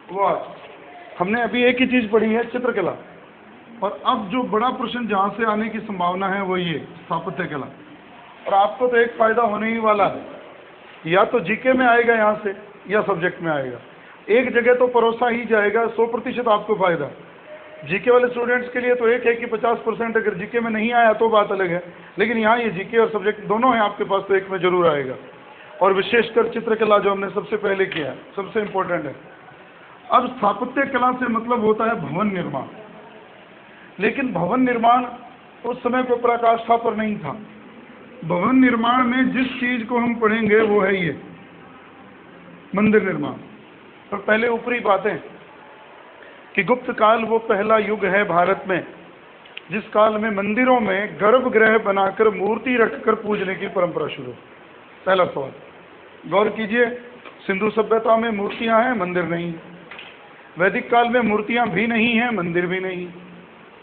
वो आज हमने अभी एक ही चीज़ पढ़ी है, चित्रकला। और अब जो बड़ा प्रश्न जहाँ से आने की संभावना है वो ये स्थापत्य कला। और आपको तो एक फ़ायदा होने ही वाला है, या तो जीके में आएगा यहाँ से या सब्जेक्ट में आएगा, एक जगह तो परोसा ही जाएगा। 100% आपको फ़ायदा। जीके वाले स्टूडेंट्स के लिए तो एक है कि 50% अगर जीके में नहीं आया तो बात अलग है, लेकिन यहाँ ये जीके और सब्जेक्ट दोनों हैं आपके पास, तो एक में जरूर आएगा। और विशेषकर चित्रकला जो हमने सबसे पहले किया है, सबसे इम्पोर्टेंट है। अब स्थापत्य कला से मतलब होता है भवन निर्माण, लेकिन भवन निर्माण उस समय पर पराकाष्ठा पर नहीं था। भवन निर्माण में जिस चीज को हम पढ़ेंगे वो है ये मंदिर निर्माण। और पहले ऊपरी बातें कि गुप्त काल वो पहला युग है भारत में जिस काल में मंदिरों में गर्भगृह बनाकर मूर्ति रखकर पूजने की परंपरा शुरू। पहला सवाल गौर कीजिए, सिंधु सभ्यता में मूर्तियां हैं, मंदिर नहीं। वैदिक काल में मूर्तियां भी नहीं हैं, मंदिर भी नहीं।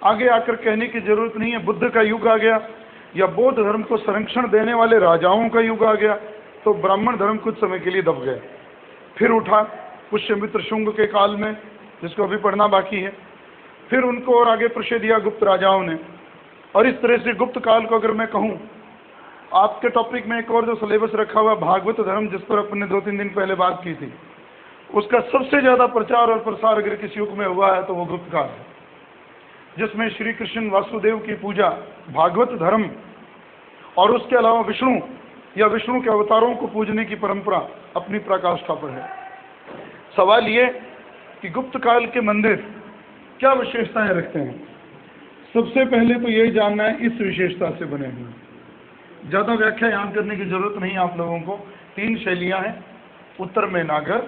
आगे आकर कहने की जरूरत नहीं है, बुद्ध का युग आ गया या बौद्ध धर्म को संरक्षण देने वाले राजाओं का युग आ गया, तो ब्राह्मण धर्म कुछ समय के लिए दब गए। फिर उठा पुष्यमित्र शुंग के काल में, जिसको अभी पढ़ना बाकी है। फिर उनको और आगे प्रश्रय दिया गुप्त राजाओं ने। और इस तरह से गुप्त काल को अगर मैं कहूँ, आपके टॉपिक में एक और जो सिलेबस रखा हुआ भागवत धर्म, जिस पर अपने 2-3 दिन पहले बात की थी, उसका सबसे ज़्यादा प्रचार और प्रसार अगर किस युग में हुआ है तो वो गुप्त काल है, जिसमें श्री कृष्ण वासुदेव की पूजा, भागवत धर्म और उसके अलावा विष्णु या विष्णु के अवतारों को पूजने की परंपरा अपनी पराकाष्ठा पर है। सवाल ये कि गुप्त काल के मंदिर क्या विशेषताएं रखते हैं। सबसे पहले तो यही जानना है इस विशेषता से बने हुए, ज़्यादा व्याख्या यहाँ करने की जरूरत नहीं आप लोगों को। 3 शैलियाँ हैं, उत्तर में नागर,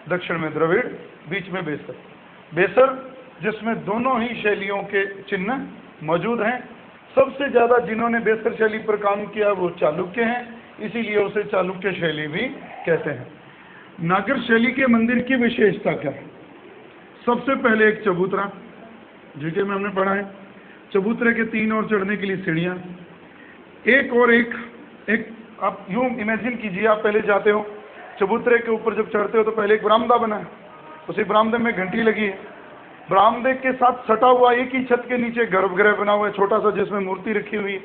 दक्षिण में द्रविड़, बीच में बेसर। बेसर जिसमें दोनों ही शैलियों के चिन्ह मौजूद हैं। सबसे ज़्यादा जिन्होंने बेसर शैली पर काम किया वो चालुक्य हैं, इसीलिए उसे चालुक्य शैली भी कहते हैं। नागर शैली के मंदिर की विशेषता क्या है। सबसे पहले एक चबूतरा, जीके में हमने पढ़ा है, चबूतरे के 3 ओर चढ़ने के लिए सीढ़ियाँ, एक और एक आप यूँ इमेजिन कीजिए, आप पहले जाते हो चबूतरे के ऊपर, जब चढ़ते हो तो पहले एक बरामदा बना है, उसी बरामदे में घंटी लगी है। बरामदे के साथ सटा हुआ एक ही छत के नीचे गर्भगृह बना हुआ है छोटा सा, जिसमें मूर्ति रखी हुई है।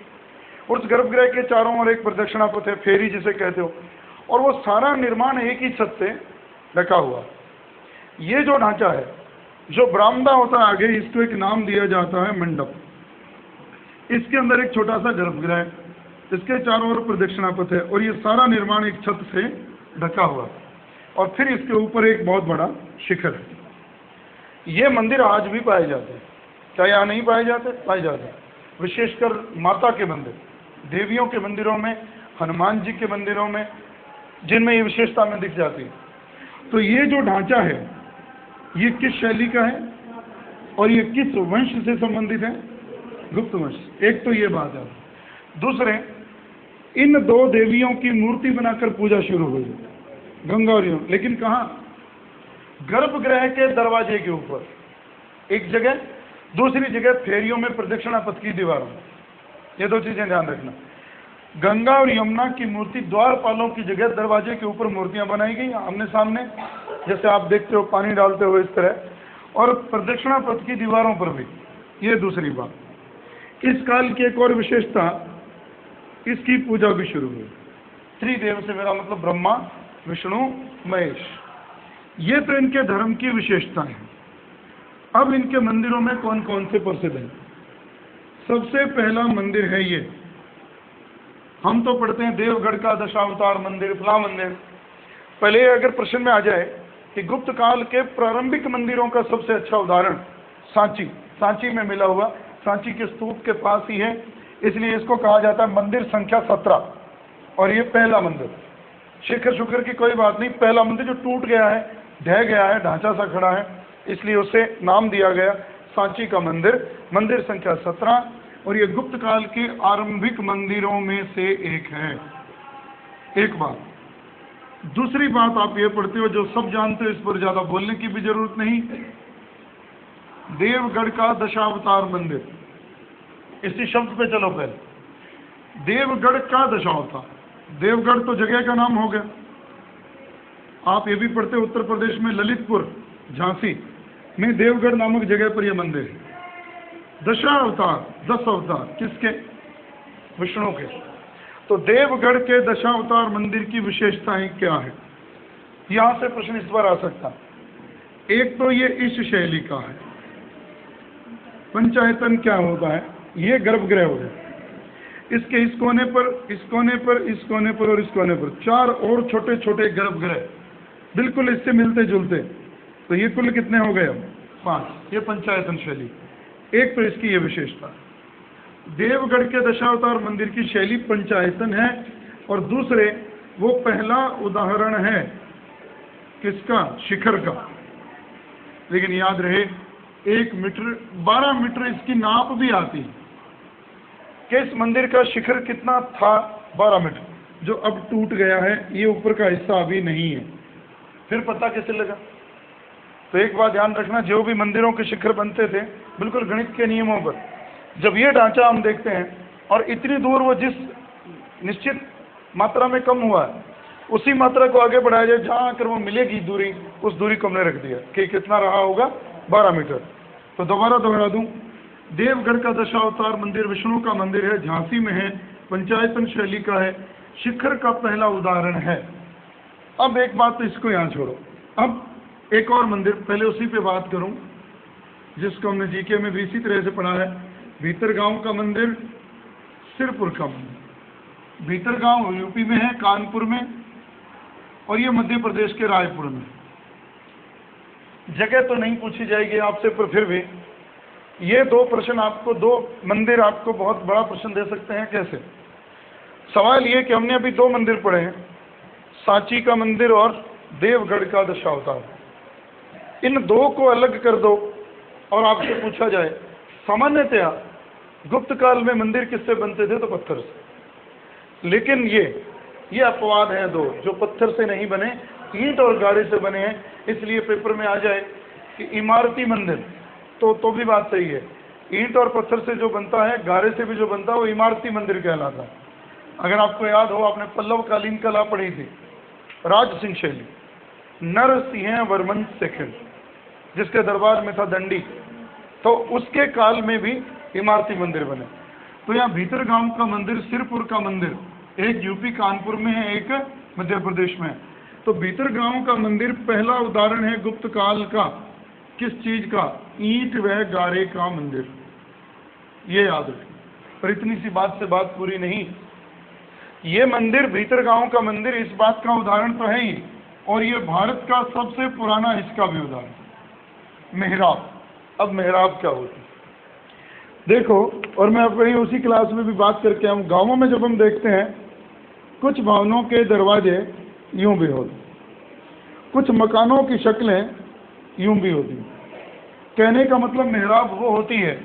और उस गर्भगृह के चारों ओर एक प्रदक्षिणा पथ है, फेरी जिसे कहते हो, और वो सारा निर्माण एक ही छत से ढका हुआ। ये जो ढांचा है, जो बरामदा होता है आगे, इसको एक नाम दिया जाता है मंडप। इसके अंदर एक छोटा सा गर्भगृह है, इसके चारों ओर प्रदक्षिणा पथ है, और ये सारा निर्माण एक छत से ढका हुआ है। और फिर इसके ऊपर एक बहुत बड़ा शिखर है। ये मंदिर आज भी पाए जाते हैं, क्या यहाँ नहीं पाए जाते? पाए जाते हैं। विशेषकर माता के मंदिर, देवियों के मंदिरों में, हनुमान जी के मंदिरों में, जिनमें ये विशेषता में दिख जाती है। तो ये जो ढांचा है ये किस शैली का है और ये किस वंश से संबंधित है? गुप्त वंश। एक तो ये बात है। दूसरे, इन 2 देवियों की मूर्ति बनाकर पूजा शुरू हुई, गंगा और यमुना। लेकिन कहाँ? गर्भगृह के दरवाजे के ऊपर एक जगह, दूसरी जगह फेरियों में प्रदक्षिणा पथ की दीवारों में। ये 2 चीजें ध्यान रखना। गंगा और यमुना की मूर्ति द्वारपालों की जगह दरवाजे के ऊपर मूर्तियां बनाई गई आमने सामने, जैसे आप देखते हो पानी डालते हो इस तरह, और प्रदक्षिणा पथ की दीवारों पर भी। ये दूसरी बात। इस काल की एक और विशेषता, इसकी पूजा भी शुरू हुई। त्रिदेव से मेरा मतलब ब्रह्मा, विष्णु, महेश। ये तो इनके धर्म की विशेषता है। अब इनके मंदिरों में कौन कौन से प्रसिद्ध हैं? सबसे पहला मंदिर है ये, हम तो पढ़ते हैं देवगढ़ का दशावतार मंदिर, फला मंदिर। पहले अगर प्रश्न में आ जाए कि गुप्त काल के प्रारंभिक मंदिरों का सबसे अच्छा उदाहरण सांची, सांची में मिला हुआ, सांची के स्तूप के पास ही है, इसलिए इसको कहा जाता है मंदिर संख्या 17। और ये पहला मंदिर, शिखर शुक्र की कोई बात नहीं, पहला मंदिर जो टूट गया है, ढह गया है, ढांचा सा खड़ा है, इसलिए उसे नाम दिया गया सांची का मंदिर, मंदिर संख्या 17। और ये गुप्त काल के आरंभिक मंदिरों में से एक है। एक बात। दूसरी बात, आप ये पढ़ते हो जो सब जानते हो, इस पर ज्यादा बोलने की भी जरूरत नहीं, देवगढ़ का दशावतार मंदिर। इसी शब्द पे चलो पहले। देवगढ़ का दशावतार, देवगढ़ तो जगह का नाम हो गया। आप ये भी पढ़ते हो उत्तर प्रदेश में ललितपुर, झांसी में देवगढ़ नामक जगह पर यह मंदिर है। दशावतार, 10 अवतार किसके? विष्णु के। तो देवगढ़ के दशावतार मंदिर की विशेषताएं क्या है? यहां से प्रश्न इस बार आ सकता। एक तो ये इस शैली का है। पंचायतन क्या होता है? ये गर्भगृह हो गया। इसके इस कोने पर, इस कोने पर, इस कोने पर और इस कोने पर 4 और छोटे छोटे गर्भगृह बिल्कुल इससे मिलते जुलते। तो ये कुल कितने हो गए? 5। ये पंचायतन शैली। एक तो इसकी ये विशेषता, देवगढ़ के दशावतार मंदिर की शैली पंचायतन है। और दूसरे, वो पहला उदाहरण है किसका? शिखर का। लेकिन याद रहे 1 मीटर 12 मीटर इसकी नाप भी आती है कि इस मंदिर का शिखर कितना था? 12 मीटर, जो अब टूट गया है। ये ऊपर का हिस्सा अभी नहीं है। फिर पता कैसे लगा? तो एक बात ध्यान रखना, जो भी मंदिरों के शिखर बनते थे बिल्कुल गणित के नियमों पर, जब ये ढांचा हम देखते हैं और इतनी दूर वो जिस निश्चित मात्रा में कम हुआ है, उसी मात्रा को आगे बढ़ाया जाए, जहाँ आकर वो मिलेगी दूरी, उस दूरी को हमने रख दिया कि कितना रहा होगा? 12 मीटर। तो दोबारा दोहरा दूं, देवगढ़ का दशावतार मंदिर विष्णु का मंदिर है, झांसी में है, पंचायतन शैली का है, शिखर का पहला उदाहरण है। अब एक बात तो इसको यहाँ छोड़ो, अब एक और मंदिर, पहले उसी पे बात करूं जिसको हमने जीके में भी इसी तरह से पढ़ा है। भीतरगांव का मंदिर, सिरपुर का मंदिर। भीतरगांव यूपी में है, कानपुर में, और ये मध्य प्रदेश के रायपुर में। जगह तो नहीं पूछी जाएगी आपसे, पर फिर भी ये 2 प्रश्न आपको, 2 मंदिर आपको बहुत बड़ा प्रश्न दे सकते हैं। कैसे? सवाल ये कि हमने अभी 2 मंदिर पढ़े हैं, सांची का मंदिर और देवगढ़ का दशावतार। इन 2 को अलग कर दो और आपसे पूछा जाए सामान्यतया गुप्त काल में मंदिर किससे बनते थे? तो पत्थर से। लेकिन ये अपवाद है 2 जो पत्थर से नहीं बने, ईंट और गारे से बने हैं। इसलिए पेपर में आ जाए कि इमारती मंदिर, तो भी बात सही है। ईंट और पत्थर से जो बनता है, गारे से भी जो बनता है, वो इमारती मंदिर कहलाता है। अगर आपको याद हो, आपने पल्लव कालीन कला पढ़ी थी, राज सिंह शैली, नरसिंह वर्मन सेकंड, जिसके दरबार में था दंडी, तो उसके काल में भी इमारती मंदिर बने। तो यहाँ भीतरगांव का मंदिर, सिरपुर का मंदिर, एक यूपी कानपुर में है, एक मध्य प्रदेश में है। तो भीतरगांव का मंदिर पहला उदाहरण है गुप्त काल का। किस चीज का? ईंट व गारे का मंदिर। ये याद रखें। पर इतनी सी बात से बात पूरी नहीं। ये मंदिर, भीतरगांव का मंदिर, इस बात का उदाहरण तो है ही, और ये भारत का सबसे पुराना इसका भी उदाहरण। मेहराब। अब मेहराब क्या होती है देखो, और मैं अपनी उसी क्लास में भी बात करके आऊँ। गाँवों में जब हम देखते हैं, कुछ भवनों के दरवाजे यूं भी होते, कुछ मकानों की शक्लें यूं भी होती। कहने का मतलब मेहराब वो होती है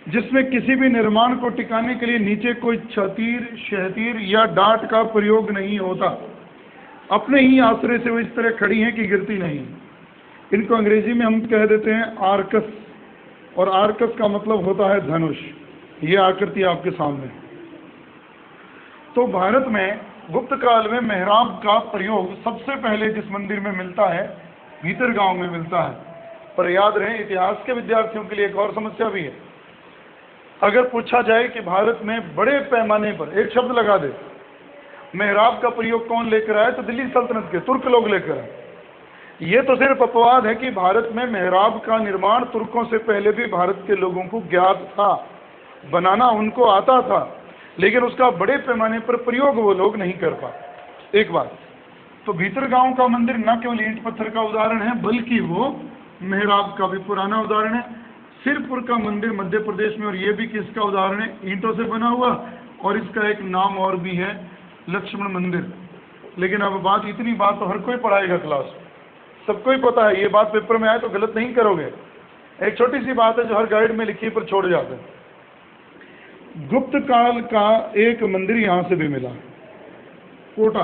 जिसमें किसी भी निर्माण को टिकाने के लिए नीचे कोई छतीर, शहतीर या डाट का प्रयोग नहीं होता। अपने ही आश्रय से वो इस तरह खड़ी हैं कि गिरती नहीं। इनको अंग्रेजी में हम कह देते हैं आर्कस, और आर्कस का मतलब होता है धनुष। ये आकृति आपके सामने। तो भारत में गुप्त काल में मेहराब का प्रयोग सबसे पहले जिस मंदिर में मिलता है, भीतरगांव में मिलता है। पर याद रहे, इतिहास के विद्यार्थियों के लिए एक और समस्या भी है। अगर पूछा जाए कि भारत में बड़े पैमाने पर, एक शब्द लगा दे, मेहराब का प्रयोग कौन लेकर आया, तो दिल्ली सल्तनत के तुर्क लोग लेकर आए। ये तो सिर्फ अपवाद है कि भारत में मेहराब का निर्माण तुर्कों से पहले भी भारत के लोगों को ज्ञात था, बनाना उनको आता था, लेकिन उसका बड़े पैमाने पर प्रयोग वो लोग नहीं कर पाए। एक बात तो भीतरगांव का मंदिर न केवल ईंट पत्थर का उदाहरण है, बल्कि वो मेहराब का भी पुराना उदाहरण है। सिरपुर का मंदिर मध्य प्रदेश में, और ये भी किसका उदाहरण है? ईंटों से बना हुआ, और इसका एक नाम और भी है, लक्ष्मण मंदिर। लेकिन अब बात, इतनी बात तो हर कोई पढ़ाएगा क्लास, सबको ही पता है। ये बात पेपर में आए तो गलत नहीं करोगे। एक छोटी सी बात है जो हर गाइड में लिखी पर छोड़ जाते हैं। गुप्त काल का एक मंदिर यहां से भी मिला, कोटा।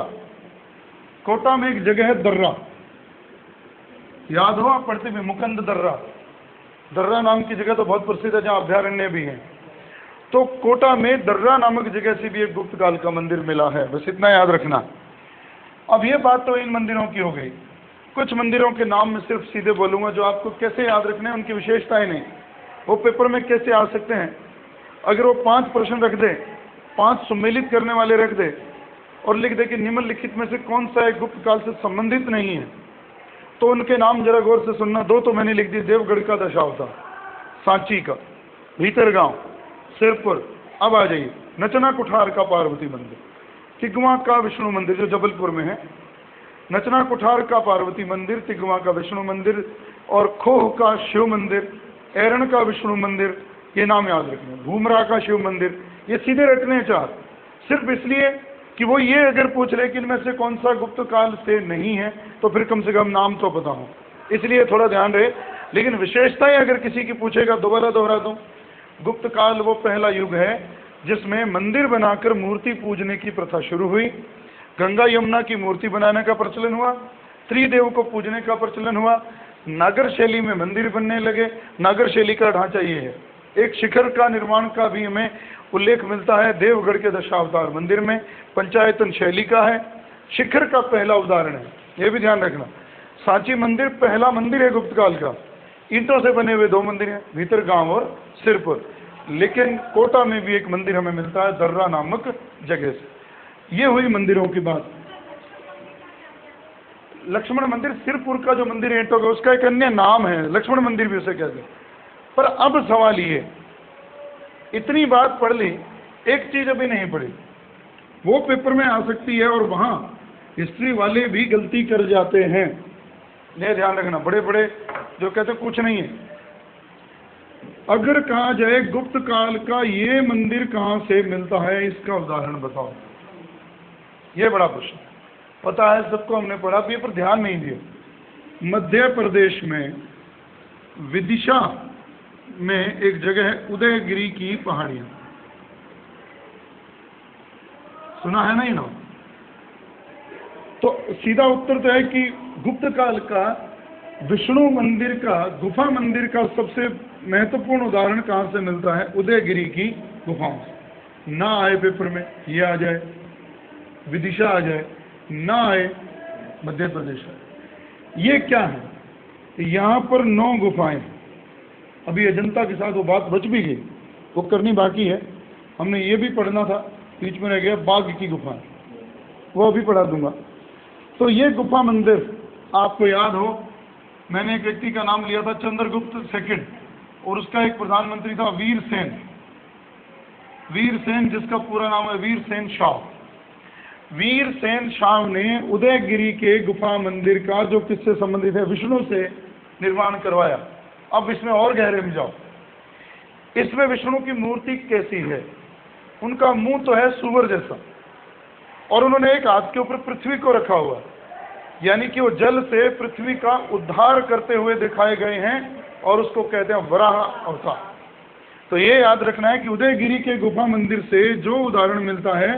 कोटा में एक जगह है दर्रा, याद हो आप पढ़ते में, मुकंद दर्रा। दर्रा नाम की जगह तो बहुत प्रसिद्ध है, जहाँ अभ्यारण्य भी हैं। तो कोटा में दर्रा नामक जगह से भी एक गुप्त काल का मंदिर मिला है, बस इतना याद रखना। अब ये बात तो इन मंदिरों की हो गई। कुछ मंदिरों के नाम मैं सिर्फ सीधे बोलूँगा, जो आपको कैसे याद रखने हैं, उनकी विशेषताएं नहीं, वो पेपर में कैसे आ सकते हैं। अगर वो 5 प्रश्न रख दे, 5 सम्मिलित करने वाले रख दे और लिख दे कि निम्नलिखित में से कौन सा एक गुप्त काल से संबंधित नहीं है, तो उनके नाम जरा गौर से सुनना। 2 तो मैंने लिख दिए, देवगढ़ का दशावतार, सांची का, भीतरगांव, सिरपुर। अब आ जाइए, नचना कुठार का पार्वती मंदिर, तिगवा का विष्णु मंदिर जो जबलपुर में है, नचना कुठार का पार्वती मंदिर, तिगवा का विष्णु मंदिर, और खोह का शिव मंदिर, एरण का विष्णु मंदिर, ये नाम याद रखने। भूमरा का शिव मंदिर, ये सीधे रटने 4, सिर्फ इसलिए कि वो ये अगर पूछ रहे कि इनमें से कौन सा गुप्त काल से नहीं है, तो फिर कम से कम नाम तो पता हो, इसलिए थोड़ा ध्यान रहे। लेकिन विशेषताएं अगर किसी की पूछेगा, दोबारा दोहरा दूं, गुप्त काल वो पहला युग है जिसमें मंदिर बनाकर मूर्ति पूजने की प्रथा शुरू हुई, गंगा यमुना की मूर्ति बनाने का प्रचलन हुआ, त्रिदेव को पूजने का प्रचलन हुआ, नागर शैली में मंदिर बनने लगे। नागर शैली का ढांचा ये है। एक शिखर का निर्माण का भी हमें उल्लेख मिलता है देवगढ़ के दशावतार मंदिर में, पंचायतन शैली का है, शिखर का पहला उदाहरण है, ये भी ध्यान रखना। सांची मंदिर पहला मंदिर है गुप्त काल का, ईंटों से बने हुए 2 मंदिर हैं, भीतरगांव और सिरपुर। लेकिन कोटा में भी एक मंदिर हमें मिलता है दर्रा नामक जगह से। ये हुई मंदिरों की बात। लक्ष्मण मंदिर, सिरपुर का जो मंदिर है ईंटों का, उसका एक अन्य नाम है, लक्ष्मण मंदिर भी उसे कहते हैं। पर अब सवाल ये, इतनी बात पढ़ ली, एक चीज अभी नहीं पढ़ी, वो पेपर में आ सकती है और वहां हिस्ट्री वाले भी गलती कर जाते हैं, ये ध्यान रखना। बड़े बड़े जो कहते कुछ नहीं है, अगर कहा जाए गुप्त काल का ये मंदिर कहां से मिलता है, इसका उदाहरण बताओ, ये बड़ा प्रश्न। पता है सबको, हमने पढ़ा भी, पर ध्यान नहीं दिया। मध्य प्रदेश में विदिशा में एक जगह है उदयगिरी की पहाड़ियां, सुना है नहीं ना? तो सीधा उत्तर तो है कि गुप्त काल का विष्णु मंदिर का, गुफा मंदिर का सबसे महत्वपूर्ण उदाहरण कहां से मिलता है? उदयगिरी की गुफाओं से। ना आए पेपर में, ये आ जाए, विदिशा आ जाए, ना आए मध्य प्रदेश। ये क्या है? यहाँ पर 9 गुफाएं। अभी अजंता के साथ वो बात बच भी गई, वो करनी बाकी है। हमने ये भी पढ़ना था, बीच में रह गया, बाघ की गुफाएं, वो अभी पढ़ा दूंगा। तो ये गुफा मंदिर आपको याद हो, मैंने एक व्यक्ति का नाम लिया था चंद्रगुप्त सेकंड, और उसका एक प्रधानमंत्री था वीरसेन। वीरसेन, जिसका पूरा नाम है वीरसेन शाह। वीरसेन शाह ने उदयगिरी के गुफा मंदिर का, जो किससे संबंधित है? विष्णु से, निर्माण करवाया। अब इसमें और गहरे में जाओ, इसमें विष्णु की मूर्ति कैसी है? उनका मुंह तो है सुअर जैसा, और उन्होंने एक हाथ के ऊपर पृथ्वी को रखा हुआ, यानी कि वो जल से पृथ्वी का उद्धार करते हुए दिखाए गए हैं, और उसको कहते हैं वराह अवतार। तो ये याद रखना है कि उदयगिरी के गुफा मंदिर से जो उदाहरण मिलता है,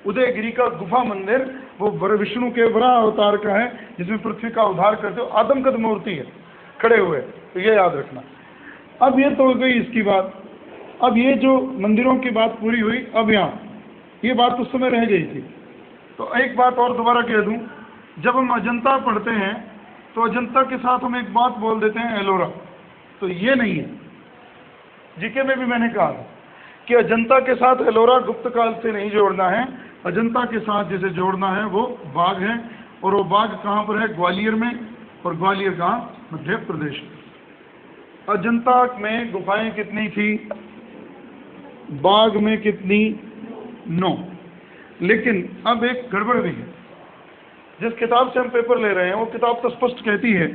उदयगिरी का गुफा मंदिर वो विष्णु के वराह अवतार का है, जिसमें पृथ्वी का उद्धार करते हुए आदमकद मूर्ति है खड़े हुए। तो ये याद रखना। अब ये तो हो गई इसकी बात। अब ये जो मंदिरों की बात पूरी हुई, अब यहाँ ये बात उस समय रह गई थी। तो एक बात और दोबारा कह दूं, जब हम अजंता पढ़ते हैं तो अजंता के साथ हम एक बात बोल देते हैं एलोरा, तो ये नहीं है। जीके में भी मैंने कहा था कि अजंता के साथ एलोरा गुप्त काल से नहीं जोड़ना है, अजंता के साथ जिसे जोड़ना है वो बाघ है, और वो बाघ कहाँ पर है? ग्वालियर में। और ग्वालियर कहाँ? मध्य प्रदेश। अजंता में गुफाएं कितनी थी? बाघ में कितनी? 9। लेकिन अब एक गड़बड़ भी है। जिस किताब से हम पेपर ले रहे हैं वो किताब तो स्पष्ट कहती है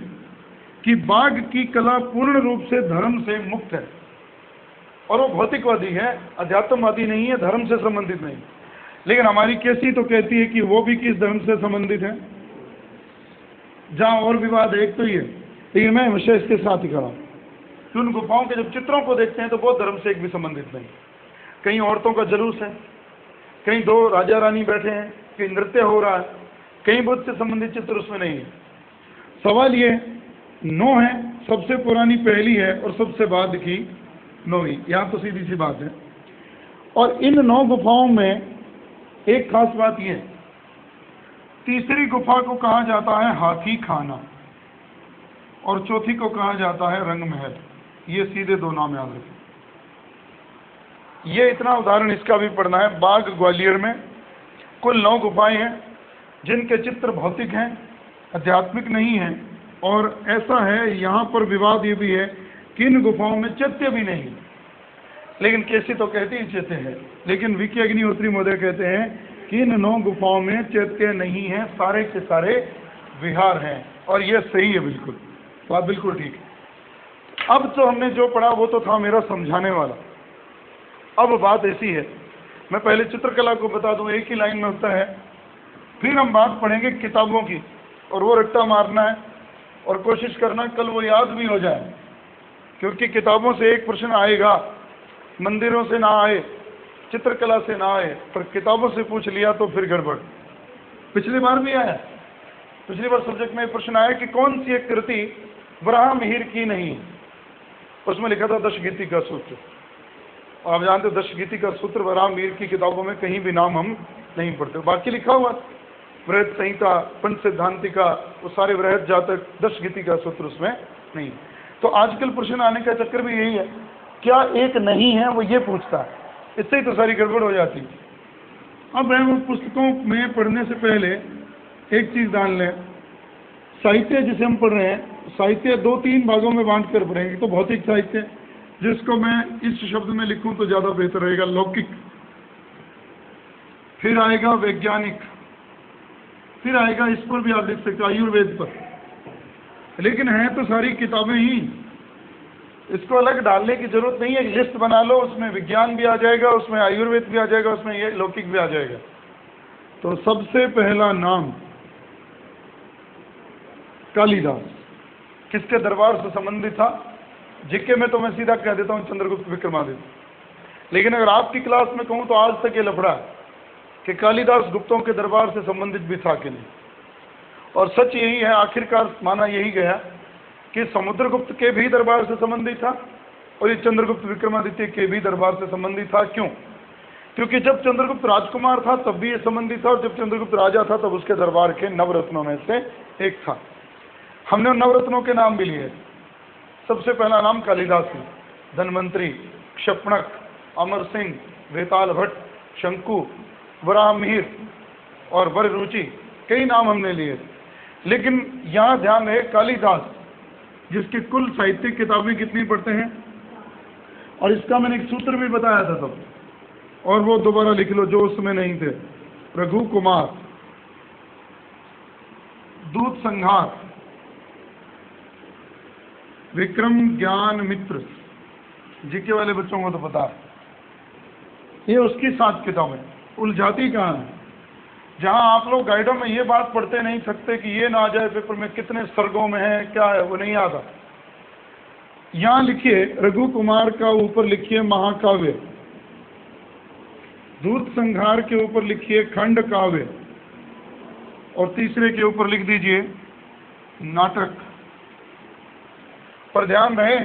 कि बाघ की कला पूर्ण रूप से धर्म से मुक्त है, और वो भौतिकवादी है, अध्यात्मवादी नहीं है, धर्म से संबंधित नहीं। लेकिन हमारी केसी तो कहती है कि वो भी किस धर्म से संबंधित है। जहाँ और विवाद है एक तो ये, लेकिन मैं हमेशा इसके साथ ही खड़ा हूँ कि उन गुफाओं के जब चित्रों को देखते हैं तो बौद्ध धर्म से एक भी संबंधित नहीं। कहीं औरतों का जुलूस है, कहीं 2 राजा रानी बैठे हैं, कहीं नृत्य हो रहा है, कहीं बुद्ध से संबंधित चित्र उसमें नहीं है। सवाल ये 9 है, सबसे पुरानी पहली है और सबसे बाद की 9वीं। यहाँ तो सीधी सी बात है। और इन 9 गुफाओं में एक खास बात यह, तीसरी गुफा को कहा जाता है हाथी खाना। और चौथी को कहा जाता है रंग महल। ये सीधे दो नाम याद रखें। ये इतना उदाहरण इसका भी पढ़ना है। बाग ग्वालियर में कुल 9 गुफाएं हैं जिनके चित्र भौतिक हैं, आध्यात्मिक नहीं हैं। और ऐसा है, यहाँ पर विवाद ये भी है कि इन गुफाओं में चैत्य भी नहीं, लेकिन केसी तो कहते ही चैत्य है, लेकिन वीके अग्निहोत्री महोदय कहते हैं कि इन 9 गुफाओं में चैत्य नहीं है, सारे के सारे विहार हैं। और ये सही है, बिल्कुल बात बिल्कुल ठीक है। अब तो हमने जो पढ़ा वो तो था मेरा समझाने वाला। अब बात ऐसी है, मैं पहले चित्रकला को बता दूं, एक ही लाइन में होता है, फिर हम बात पढ़ेंगे किताबों की, और वो रट्टा मारना है और कोशिश करना कल वो याद भी हो जाए, क्योंकि किताबों से एक प्रश्न आएगा, मंदिरों से ना आए, चित्रकला से ना आए, पर किताबों से पूछ लिया तो फिर गड़बड़। पिछली बार भी आया, पिछली बार सब्जेक्ट में प्रश्न आया कि कौन सी एक कृति वराह मिहिर की नहीं, उसमें लिखा था दशगीति का सूत्र। आप जानते हो दशगीति का सूत्र वराह मिहिर की किताबों में कहीं भी नाम हम नहीं पढ़ते, बाकी लिखा हुआ वृहत संहिता, पंच सिद्धांतिका, वो सारे वृहत जातक, दशगीति का सूत्र उसमें नहीं। तो आजकल प्रश्न आने का चक्कर भी यही है, क्या एक नहीं है वो ये पूछता है, इससे ही तो सारी गड़बड़ हो जाती है। अब हम पुस्तकों में पढ़ने से पहले एक चीज़ जान लें, साहित्य जिसे हम पढ़ रहे हैं, साहित्य 2-3 भागों में बांट कर पढ़ेंगे। तो भौतिक साहित्य, जिसको मैं इस शब्द में लिखूं तो ज़्यादा बेहतर रहेगा, लौकिक। फिर आएगा वैज्ञानिक, फिर आएगा, इस पर भी आप लिख सकते हो, आयुर्वेद पर। लेकिन है तो सारी किताबें ही, इसको अलग डालने की जरूरत नहीं है। लिस्ट बना लो, उसमें विज्ञान भी आ जाएगा, उसमें आयुर्वेद भी आ जाएगा, उसमें ये लौकिक भी आ जाएगा। तो सबसे पहला नाम कालिदास। किसके दरबार से संबंधित था? जीके में तो मैं सीधा कह देता हूँ चंद्रगुप्त विक्रमादित्य, लेकिन अगर आपकी क्लास में कहूँ तो आज तक ये लफड़ा है कि कालिदास गुप्तों के दरबार से संबंधित भी था कि नहीं। और सच यही है, आखिरकार माना यही गया कि समुद्रगुप्त के भी दरबार से संबंधित था और ये चंद्रगुप्त विक्रमादित्य के भी दरबार से संबंधित था। क्यों? क्योंकि जब चंद्रगुप्त राजकुमार था तब भी ये संबंधित था, और जब चंद्रगुप्त राजा था तब उसके दरबार के नवरत्नों में से एक था। हमने उन नवरत्नों के नाम भी लिए। सबसे पहला नाम कालिदास है, धनवंतरी, क्षपणक, अमर सिंह, वेताल भट्ट, शंकु, वराह मिहिर और वर रुचि, कई नाम हमने लिए। लेकिन यहाँ ध्यान है, कालिदास जिसकी कुल साहित्यिक किताबें कितनी पढ़ते हैं, और इसका मैंने एक सूत्र भी बताया था तब, और वो दोबारा लिख लो जो उसमें नहीं थे। रघु कुमार, दूत संहार, विक्रम ज्ञान मित्र, जीके वाले बच्चों को तो पता है, ये उसकी 7 किताबें। उलझाती कहाँ है? जहाँ आप लोग गाइडों में ये बात पढ़ते नहीं सकते कि ये ना आ जाए पेपर में, कितने सर्गों में है, क्या है, वो नहीं आता। यहाँ लिखिए रघु कुमार का ऊपर लिखिए महाकाव्य, दूत संहार के ऊपर लिखिए खंड काव्य, और तीसरे के ऊपर लिख दीजिए नाटक। पर ध्यान रहे,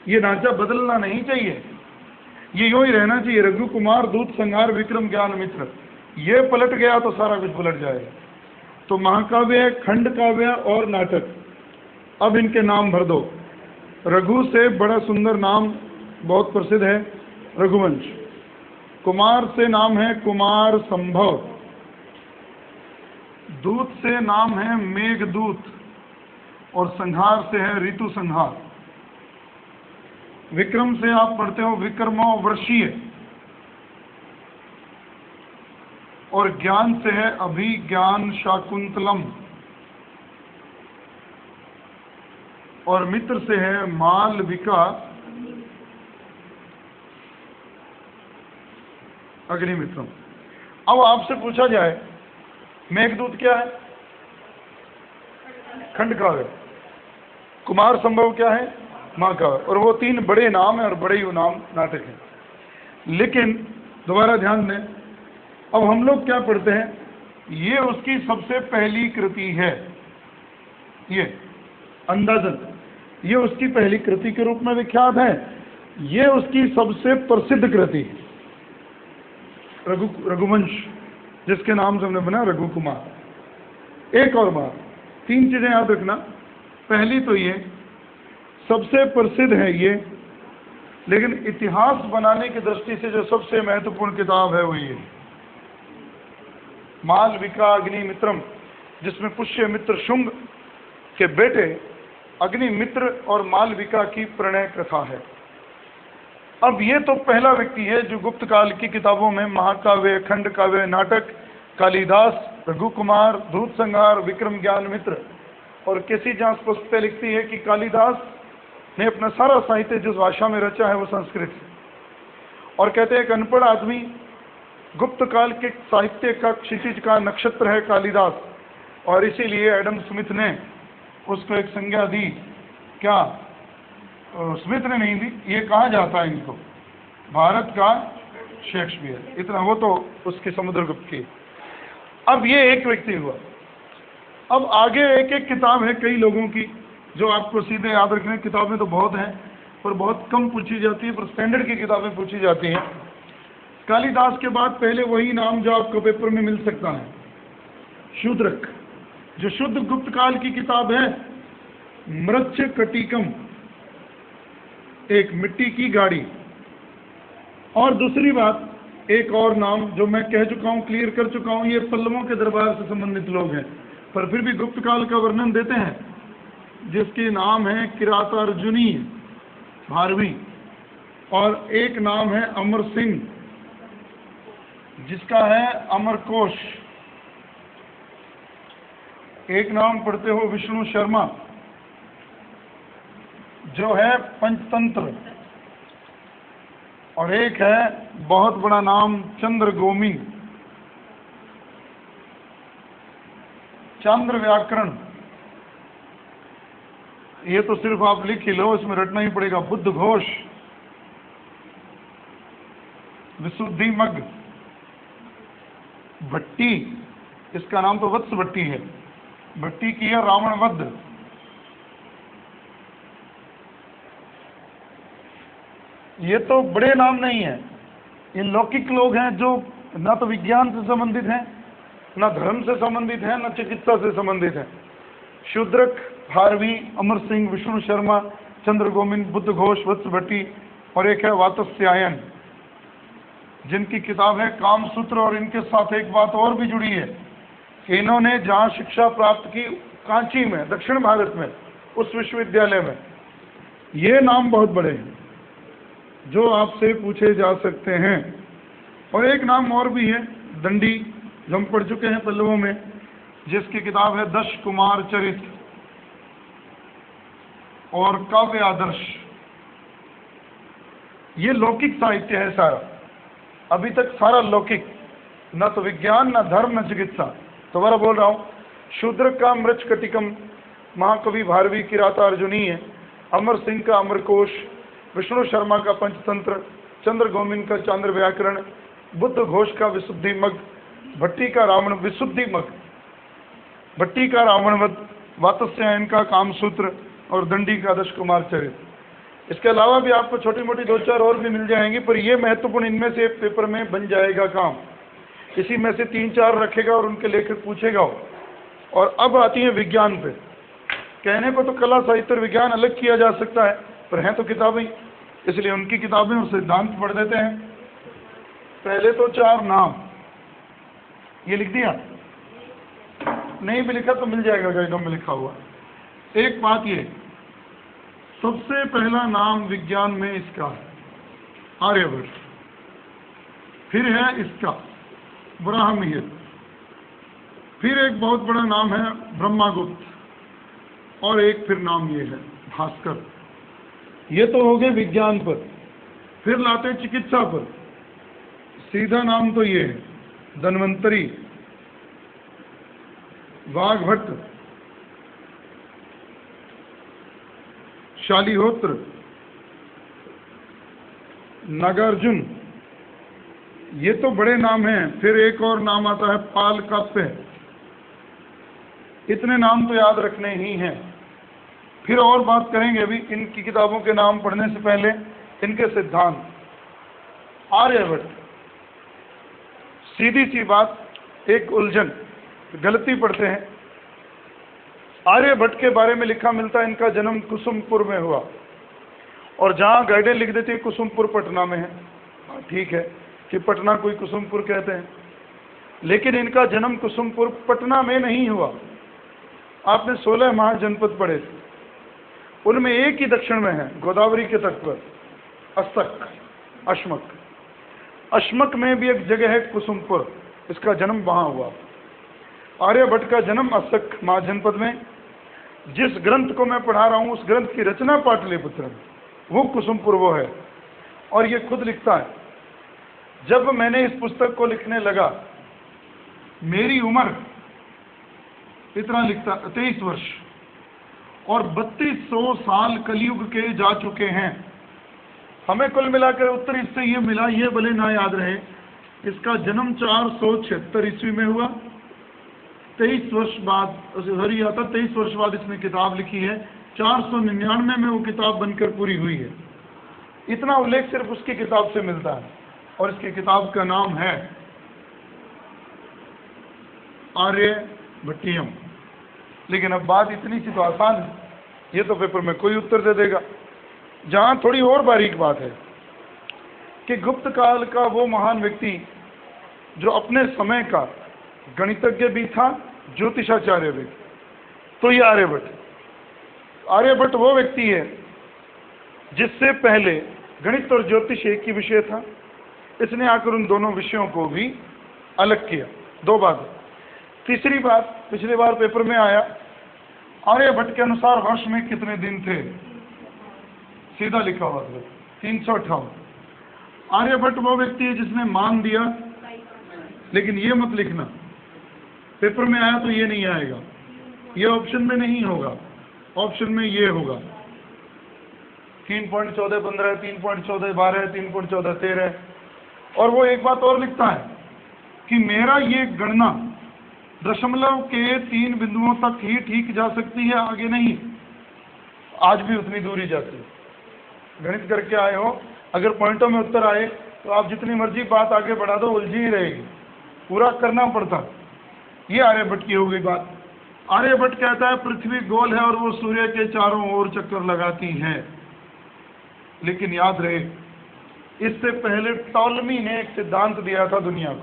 ये ढांचा बदलना नहीं चाहिए, ये यूं ही रहना चाहिए, रघु कुमार, दूत संहार, विक्रम ज्ञान मित्र। ये पलट गया तो सारा कुछ पलट जाएगा। तो महाकाव्य, खंड काव्य और नाटक, अब इनके नाम भर दो। रघु से बड़ा सुंदर नाम बहुत प्रसिद्ध है रघुवंश, कुमार से नाम है कुमार संभव, दूत से नाम है मेघदूत, और संहार से है ऋतु संहार। विक्रम से आप पढ़ते हो विक्रमो वर्षीय, और ज्ञान से है अभिज्ञान शाकुंतलम, और मित्र से है मालविका अग्निमित्रम। अब आपसे पूछा जाए मेघदूत क्या है? खंड काव्य। कुमार संभव क्या है? महाकाव्य। और वो 3 बड़े नाम है और बड़े ही नाम नाटक है। लेकिन दोबारा ध्यान दें, अब हम लोग क्या पढ़ते हैं, ये उसकी सबसे पहली कृति है, ये अंदाजन ये उसकी पहली कृति के रूप में विख्यात है, ये उसकी सबसे प्रसिद्ध कृति है, रघुवंश, जिसके नाम से हमने बना रघु कुमार। एक और बात, 3 चीजें याद रखना, पहली तो ये सबसे प्रसिद्ध है ये, लेकिन इतिहास बनाने की दृष्टि से जो सबसे महत्वपूर्ण किताब है वो ये मालविका अग्निमित्रम, जिसमें पुष्यमित्र शुंग के बेटे अग्निमित्र और मालविका की प्रणय कथा है। अब ये तो पहला व्यक्ति है जो गुप्त काल की किताबों में महाकाव्य, खंड काव्य, नाटक, कालिदास, रघुकुमार, दूत संहार, विक्रम ज्ञान मित्र और किसी जहाँ स्पष्ट लिखती है कि कालिदास ने अपना सारा साहित्य जिस भाषा में रचा है वो संस्कृत है, और कहते हैं एक अनपढ़ आदमी गुप्त काल के साहित्य का क्षितिज का नक्षत्र है कालिदास, और इसीलिए एडम स्मिथ ने उसको एक संज्ञा दी। क्या स्मिथ ने नहीं दी, ये कहा जाता है इनको भारत का शेक्सपियर, इतना वो तो उसकी समुद्रगुप्त की। अब ये एक व्यक्ति हुआ। अब आगे एक एक किताब है कई लोगों की जो आपको सीधे याद रखने, किताबें तो बहुत हैं पर बहुत कम पूछी जाती है, पर स्टैंडर्ड की किताबें पूछी जाती हैं। कालिदास के बाद पहले वही नाम जो आपको पेपर में मिल सकता है, शूद्रक, जो शुद्ध गुप्त काल की किताब है। मृच्छकटिकम, एक मिट्टी की गाड़ी। और दूसरी बात, एक और नाम जो मैं कह चुका हूँ, क्लियर कर चुका हूँ, ये पल्लवों के दरबार से संबंधित लोग हैं पर फिर भी गुप्त काल का वर्णन देते हैं, जिसके नाम है किरातार्जुनी भारवी, और एक नाम है अमर सिंह जिसका है अमरकोश, एक नाम पढ़ते हो विष्णु शर्मा जो है पंचतंत्र, और एक है बहुत बड़ा नाम चंद्र गोमी, चंद्र व्याकरण। ये तो सिर्फ आप लिख ही लो, इसमें रटना ही पड़ेगा। बुद्ध घोष, विशुद्धि मग, भट्टी, इसका नाम तो वत्स भट्टी है, भट्टी की है रावण वध। ये तो बड़े नाम नहीं है, ये लौकिक लोग हैं जो ना तो विज्ञान से संबंधित हैं, ना धर्म से संबंधित हैं, ना चिकित्सा से संबंधित हैं। शूद्रक, भारवी, अमर सिंह, विष्णु शर्मा, चंद्र गोविंद, बुद्ध घोष, वत्स भट्टी, और एक है वातस्यायन जिनकी किताब है कामसूत्र। और इनके साथ एक बात और भी जुड़ी है कि इन्होंने जहाँ शिक्षा प्राप्त की कांची में, दक्षिण भारत में, उस विश्वविद्यालय में, ये नाम बहुत बड़े हैं जो आपसे पूछे जा सकते हैं। और एक नाम और भी है, दंडी, जो हम पढ़ चुके हैं पल्लवों में, जिसकी किताब है दश कुमार चरित और काव्य आदर्श। ये लौकिक साहित्य है सारा, अभी तक सारा लौकिक, न तो विज्ञान, न धर्म, न चिकित्सा। दोबारा बोल रहा हूँ, शूद्र का मृच्छकटिकम, महाकवि भारवी किरातार्जुनी है, अमर सिंह का अमरकोश, विष्णु शर्मा का पंचतंत्र, चंद्र गोविंद का चंद्र व्याकरण, बुद्ध घोष का विशुद्धि मग, भट्टी का रावण विशुद्धि मग, भट्टी का रावणवध, वातस्यायन का कामसूत्र और दंडी का दश कुमार चरित। इसके अलावा भी आपको छोटी मोटी दो चार और भी मिल जाएंगी, पर ये महत्वपूर्ण, इनमें से पेपर में बन जाएगा काम। इसी में से 3-4 रखेगा और उनके लेखक पूछेगा। और अब आती है विज्ञान पे। कहने को तो कला, साहित्य और विज्ञान अलग किया जा सकता है, पर हैं तो किताबें, इसलिए उनकी किताबें और सिद्धांत पढ़ देते हैं। पहले तो 4 नाम ये लिख दिया, नहीं भी लिखा तो मिल जाएगा गाइडों में लिखा हुआ। एक बात ये, सबसे पहला नाम विज्ञान में इसका है आर्यभट्ट, फिर है इसका ब्राह्मण, फिर एक बहुत बड़ा नाम है ब्रह्मागुप्त, और एक फिर नाम ये है भास्कर। ये तो हो गए विज्ञान पर। फिर लाते चिकित्सा पर। सीधा नाम तो ये है धन्वंतरी, वाघभट्ट, शालिहोत्र, नागार्जुन, ये तो बड़े नाम हैं। फिर एक और नाम आता है पाल काप्य। इतने नाम तो याद रखने ही हैं। फिर और बात करेंगे अभी इनकी किताबों के नाम पढ़ने से पहले इनके सिद्धांत। आर्यभट्ट, सीधी सी बात, एक उलझन, गलती पढ़ते हैं। आर्यभट्ट के बारे में लिखा मिलता है इनका जन्म कुसुमपुर में हुआ, और जहाँ गाइडें लिख देती है कुसुमपुर पटना में है। ठीक है कि पटना कोई कुसुमपुर कहते हैं, लेकिन इनका जन्म कुसुमपुर पटना में नहीं हुआ। आपने 16 महाजनपद पढ़े थे, उनमें एक ही दक्षिण में है, गोदावरी के तट पर, अस्तक, अश्मक। अश्मक में भी एक जगह है कुसुमपुर, इसका जन्म वहाँ हुआ। आर्यभट्ट का जन्म अस्तक महाजनपद में। जिस ग्रंथ को मैं पढ़ा रहा हूँ उस ग्रंथ की रचना पाटलिपुत्र में, वो कुसुमपुर वो है। और ये खुद लिखता है, जब मैंने इस पुस्तक को लिखने लगा मेरी उम्र, इतना लिखता, 23 वर्ष, और 3200 साल कलयुग के जा चुके हैं। हमें कुल मिलाकर उत्तर इससे ये मिला, ये भले ना याद रहे, इसका जन्म 476 ईस्वी में हुआ। 23 वर्ष बाद, सॉरी आता 23 वर्ष बाद इसने किताब लिखी है। 499 में वो किताब बनकर पूरी हुई है। इतना उल्लेख सिर्फ उसकी किताब से मिलता है, और इसकी किताब का नाम है आर्यभट्टियम। लेकिन अब बात इतनी सी तो आसान है, ये तो पेपर में कोई उत्तर दे देगा। जहाँ थोड़ी और बारीक बात है कि गुप्त काल का वो महान व्यक्ति जो अपने समय का गणितज्ञ भी था, ज्योतिषाचार्य भी, तो ये आर्यभट्ट। आर्यभट्ट वो व्यक्ति है जिससे पहले गणित और ज्योतिष एक ही विषय था, इसने आकर उन दोनों विषयों को भी अलग किया। 2 बात। तीसरी बात, पिछली बार पेपर में आया, आर्यभट्ट के अनुसार वर्ष में कितने दिन थे? सीधा लिखा हुआ था 358। आर्यभट्ट वो व्यक्ति है जिसने मान दिया, लेकिन ये मत लिखना, पेपर में आया तो ये नहीं आएगा, ये ऑप्शन में नहीं होगा, ऑप्शन में ये होगा 3.1415, 3.1412, 3.1413। और वो एक बात और लिखता है कि मेरा ये गणना दशमलव के 3 बिंदुओं तक ही ठीक जा सकती है, आगे नहीं। आज भी उतनी दूरी जाती है। गणित करके आए हो, अगर पॉइंटों में उत्तर आए तो आप जितनी मर्जी बात आगे बढ़ा दो, उलझी ही रहेगी, पूरा करना पड़ता। ये आर्यभट्ट की हो गई बात। आर्यभट्ट कहता है पृथ्वी गोल है और वो सूर्य के चारों ओर चक्कर लगाती है। लेकिन याद रहे, इससे पहले टॉलमी ने एक सिद्धांत दिया था दुनिया को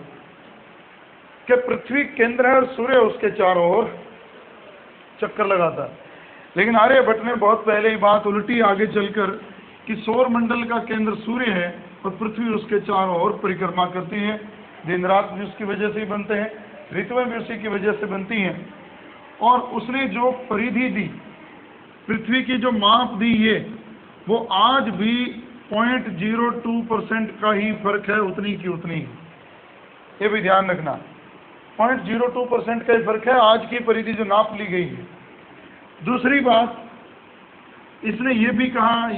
कि पृथ्वी केंद्र है और सूर्य उसके चारों ओर चक्कर लगाता है। लेकिन आर्यभट्ट ने बहुत पहले ही बात उल्टी आगे चलकर कि सौर मंडल का केंद्र सूर्य है और पृथ्वी उसके चारों ओर परिक्रमा करती है। दिन रात भी उसकी वजह से ही बनते हैं, ऋतुएं भी उसी की वजह से बनती हैं। और उसने जो परिधि दी, पृथ्वी की जो माप दी, ये वो आज भी 0.02% का ही फर्क है, उतनी की उतनी। ये भी ध्यान रखना, 0.02% का ही फर्क है आज की परिधि जो नाप ली गई है। दूसरी बात, इसने ये भी कहा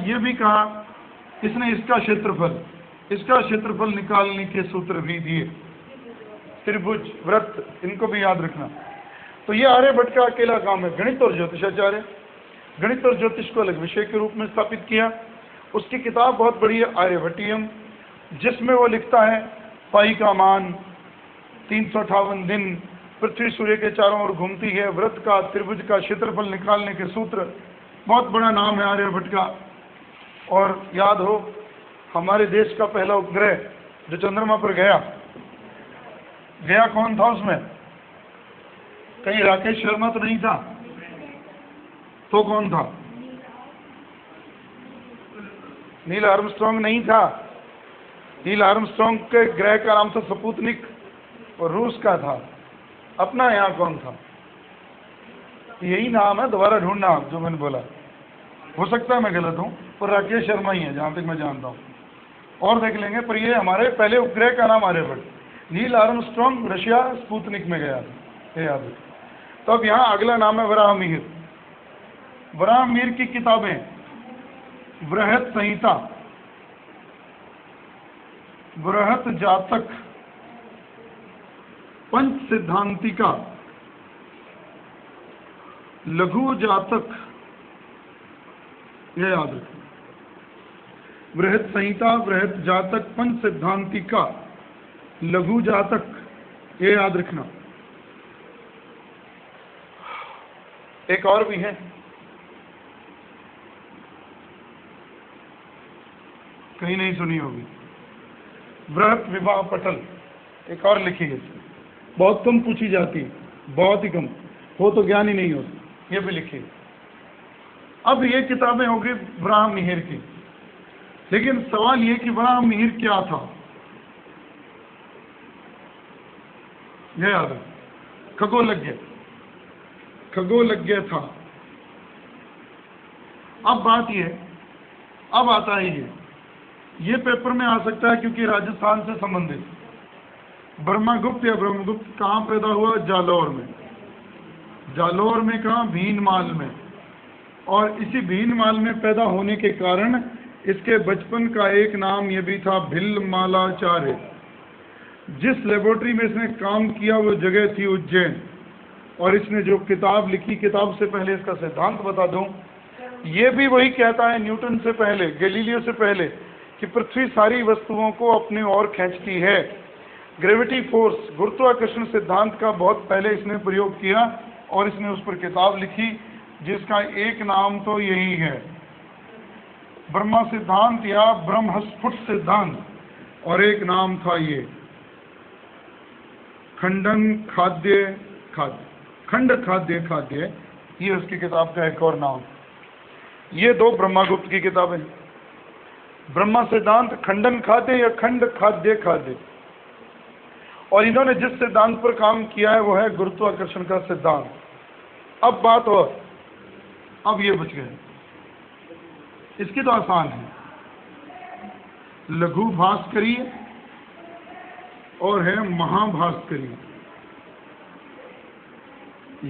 इसने इसका क्षेत्रफल निकालने के सूत्र भी दिए, त्रिभुज, वृत्त, इनको भी याद रखना। तो ये आर्यभट्ट का अकेला काम है, गणित और ज्योतिषाचार्य। गणित और ज्योतिष को अलग विषय के रूप में स्थापित किया। उसकी किताब बहुत बड़ी है, आर्यभट्टियम, जिसमें वो लिखता है पाई का मान 358 दिन, पृथ्वी सूर्य के चारों ओर घूमती है, वृत्त का, त्रिभुज का क्षेत्रफल निकालने के सूत्र। बहुत बड़ा नाम है आर्यभट्ट का। और याद हो, हमारे देश का पहला उपग्रह जो चंद्रमा पर गया कौन था उसमें? कहीं राकेश शर्मा तो नहीं था? तो कौन था? नील आर्मस्ट्रॉन्ग नहीं था। नील आर्मस्ट्रॉन्ग के ग्रह का नाम था स्पुतनिक और रूस का था। अपना यहाँ कौन था? यही नाम है, दोबारा ढूंढना आप जो मैंने बोला। हो सकता है मैं गलत हूँ, पर राकेश शर्मा ही है जहाँ तक मैं जानता हूँ, और देख लेंगे। पर ये हमारे पहले उपग्रह का नाम Aryabhata. Neil Armstrong Russia Sputnik में गया था, याद है। तो अब यहाँ अगला नाम है वराहमिहिर। वराहमिहिर की किताबें, बृहत संहिता, बृहत जातक, पंच सिद्धांतिका, लघु जातक, यह याद रखें। बृहत संहिता, बृहत जातक, पंच सिद्धांतिका, लघु जातक, ये याद रखना। एक और भी है, कहीं नहीं सुनी होगी, बृहत विवाह पटल, एक और लिखी है, बहुत कम पूछी जाती है, बहुत ही कम, हो तो ज्ञान ही नहीं होता, ये भी लिखी है। अब ये किताबें होगी वराह मिहिर की, लेकिन सवाल ये कि वराह मिहिर क्या था, ये याद है, खगोलज्ञ था। अब बात ये, अब आता है ये पेपर में आ सकता है क्योंकि राजस्थान से संबंधित। ब्रह्मगुप्त या ब्रह्मगुप्त कहाँ पैदा हुआ? जालौर में। जालौर में कहाँ? भीनमाल में। और इसी भीनमाल में पैदा होने के कारण इसके बचपन का एक नाम ये भी था, भिल्लमालाचार्य। जिस लेबोरेटरी में इसने काम किया वो जगह थी उज्जैन। और इसने जो किताब लिखी, किताब से पहले इसका सिद्धांत बता दूं, ये भी वही कहता है न्यूटन से पहले, गैलीलियो से पहले, कि पृथ्वी सारी वस्तुओं को अपनी ओर खींचती है। ग्रेविटी फोर्स, गुरुत्वाकर्षण सिद्धांत का बहुत पहले इसने प्रयोग किया और इसने उस पर किताब लिखी जिसका एक नाम तो यही है, ब्रह्म सिद्धांत या ब्रह्मस्फुट सिद्धांत, और एक नाम था ये खंड खाद्य, ये उसकी किताब का एक और नाम। ये दो ब्रह्मगुप्त की किताबें, ब्रह्म सिद्धांत खंडन खाद्य या खंड खाद्य। और इन्होंने जिस सिद्धांत पर काम किया है वो है गुरुत्वाकर्षण का सिद्धांत। अब बात और, अब ये बच गए, इसकी तो आसान है, लघु भास्करीय और है महाभास्करीय।